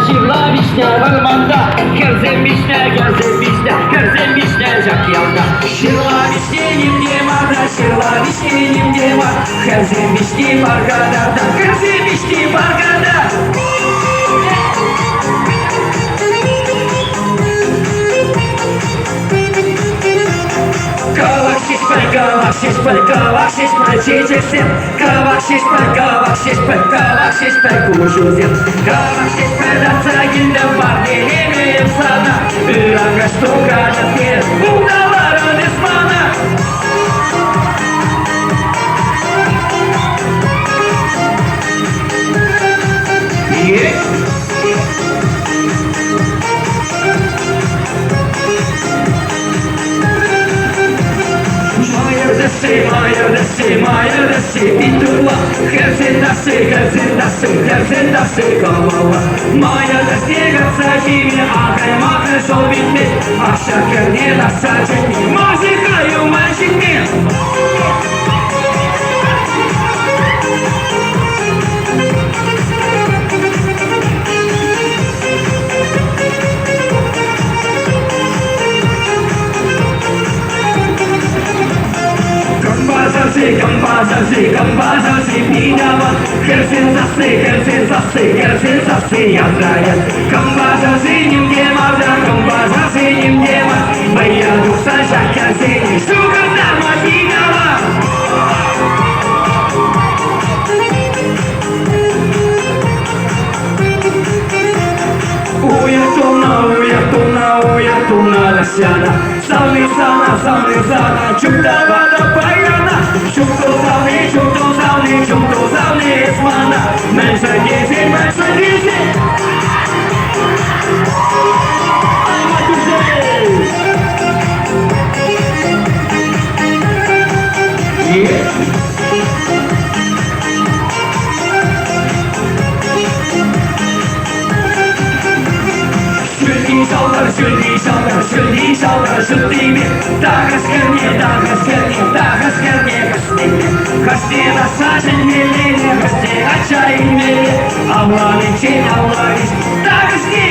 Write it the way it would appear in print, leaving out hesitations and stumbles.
Şirla vişne ormanda, gerzem vişne, gerzem vişne, gerzem vişne jak yanda. Şirla vişnenim demada, şirla vişnenim dema, gerzem vişne bargada, gerzem vişne bargada. Kavak şişpe çiçeksin. Kavak şişpe kuşuzim. Kavak şişpe datsaginde var diyelim sana. Üranga stokada diye buğdaların ismana. Моя Россия, Петрула, Херсин-Дасы, Кавала. Моя Россия, Сахими, Ахай-Махай, Солвитми, Ашакерни, Насачни, Музыкаю, мальчикни. Композиции пидава. Херсин засы, я знаю. Композиции ним демада, композиции ним дема. Моя душа шакерсин, штука дама пидава. Уятуна, Лосяна. Салны сана, чукта вода паяна. Чукту салны, эсмана. Меньше десять. Шульни шалдар, шультими. Дахас херне, хасте насажен милини, хасте ачай мили. Авланы чин, Дахас не